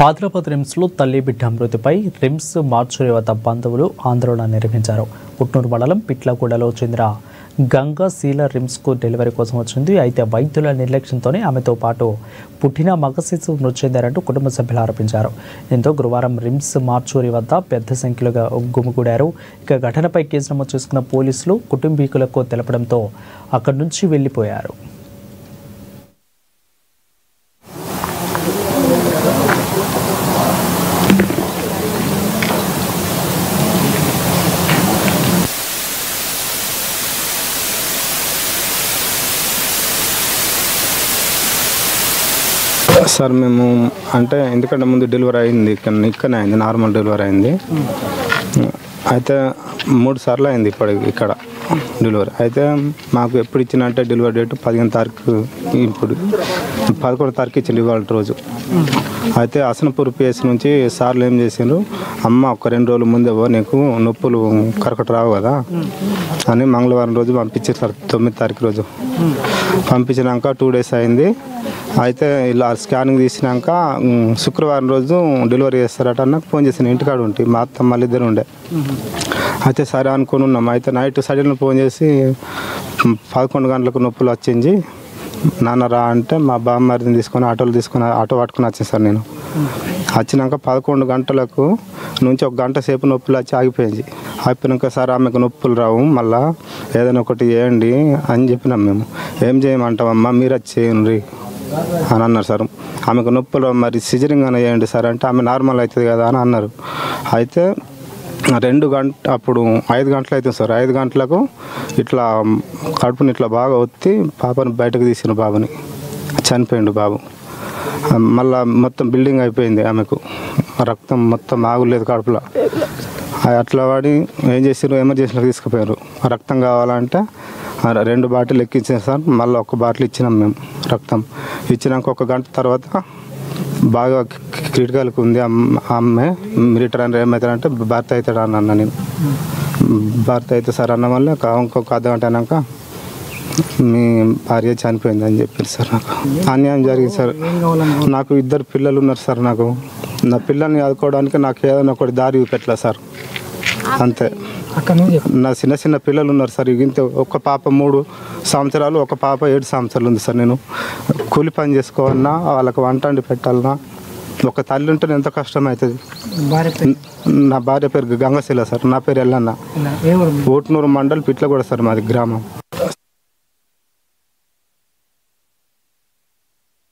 ఆదిలాబాద్ రిమ్స్లో తల్లి బిడ్డ మృతిపై రిమ్స్ మార్చురి వద్ద బంధువులు ఆందోళన నిర్వహించారు. పుట్నూరు మండలం పిట్లగూడలో చెందిన గంగా శీల రిమ్స్కు డెలివరీ కోసం వచ్చింది. అయితే వైద్యుల నిర్లక్ష్యంతోనే ఆమెతో పాటు పుట్టిన మగ శిశువు మృతి చెందారంటూ కుటుంబ సభ్యులు ఆరోపించారు. దీంతో గురువారం రిమ్స్ మార్చురి వద్ద పెద్ద సంఖ్యలో గుమిగూడారు. ఇక ఘటనపై కేసు నమోదు చేసుకున్న పోలీసులు కుటుంబీకులకు తెలపడంతో అక్కడి నుంచి వెళ్లిపోయారు. సార్ మేము అంటే ఎందుకంటే ముందు డెలివరీ అయింది ఇక్కడనే అయింది, నార్మల్ డెలివరీ అయింది. అయితే 3 సార్లు అయింది ఇక్కడ డెలివరీ. అయితే మాకు ఎప్పుడు ఇచ్చినంటే డెలివరీ డేట్ 15 తారీఖు, ఇప్పుడు 11 తారీఖు ఇచ్చింది ఇవాళ రోజు. అయితే అసనపూర్ పిఎస్ నుంచి సార్లు ఏం చేసిండ్రు, అమ్మ ఒక 2 రోజుల ముందే నీకు నొప్పులు కరెక్ట్ రావు కదా అని మంగళవారం రోజు పంపించారు సార్. 9 తారీఖు రోజు పంపించినాక 2 డేస్ అయింది. అయితే ఇలా స్కానింగ్ తీసినాక శుక్రవారం రోజు డెలివరీ చేస్తారట. నాకు ఫోన్ చేసిన ఇంటికాడ ఉంటే మా అత్త మళ్ళీ ఇద్దరు ఉండే. అయితే సరే అనుకుని ఉన్నాం. అయితే నైట్ సడన్గా ఫోన్ చేసి 11 గంటలకు నొప్పులు వచ్చింది నాన్న రా అంటే మా బామ్మరిని తీసుకొని ఆటో పట్టుకుని వచ్చాను సార్. నేను వచ్చినాక 11 గంటలకు నుంచి 1 గంట సేపు నొప్పులు వచ్చి ఆగిపోయింది. ఆగిపోయినాక సార్ ఆమెకు నొప్పులు రావు, మళ్ళీ ఏదైనా ఒకటి చేయండి అని చెప్పినాం. మేము ఏం చేయమంటామమ్మా మీరు వచ్చి చేయండి అని అన్నారు సార్. ఆమెకు నొప్పులు మరి సిజరింగ్ అని చేయండి సార్ అంటే ఆమె నార్మల్ అవుతుంది కదా అని అన్నారు. అయితే 2 గంట అప్పుడు 5 గంటలు అవుతుంది సార్. 5 గంటలకు ఇట్లా కడుపుని ఇట్లా బాగా ఒత్తి పాపని బయటకు తీసిన, బాబుని చనిపోయిండు బాబు. మళ్ళీ మొత్తం బిల్డింగ్ అయిపోయింది, ఆమెకు రక్తం మొత్తం ఆగులేదు కడుపులో. అట్లా వాడి ఏం చేసారు, ఎమర్జెన్సీలో తీసుకుపోయారు. రక్తం కావాలంటే 2 బాటిల్ ఎక్కించారు సార్. మళ్ళీ 1 బాటిల్ ఇచ్చినాం మేము రక్తం. ఇచ్చినాక 1 గంట తర్వాత బాగా క్రిటికల్గా ఉంది అమ్మాయి, మిలిటరీ అని ఏమవుతాడంటే భర్త అవుతాడు అని అన్న. నేను భర్త అయితే సార్ అన్న వల్ల ఇంకొక అర్ధగంట అయినాక మీ భార్య చనిపోయింది అని చెప్పారు సార్. నాకు అన్యాయం జరిగింది సార్. నాకు 2 పిల్లలు ఉన్నారు సార్. నాకు నా పిల్లల్ని ఆదుకోవడానికి నాకు ఏదైనా ఒకటి దారి పెట్టలేదు సార్, అంతే. నా చిన్న పిల్లలు ఉన్నారు సార్. ఇంత ఒక పాప 3 సంవత్సరాలు, ఒక పాప 7 సంవత్సరాలు ఉంది సార్. నేను కూలి పని చేసుకోవాలన్నా, వాళ్ళకి వంట వండి పెట్టాలన్నా ఒక తల్లి ఉంటే ఎంత కష్టం అవుతుంది. నా భార్య పేరు గంగశీల సార్, నా పేరు ఎల్లన్న. ఊట్నూరు మండల్ పిట్లగూడ సార్ మాది గ్రామం.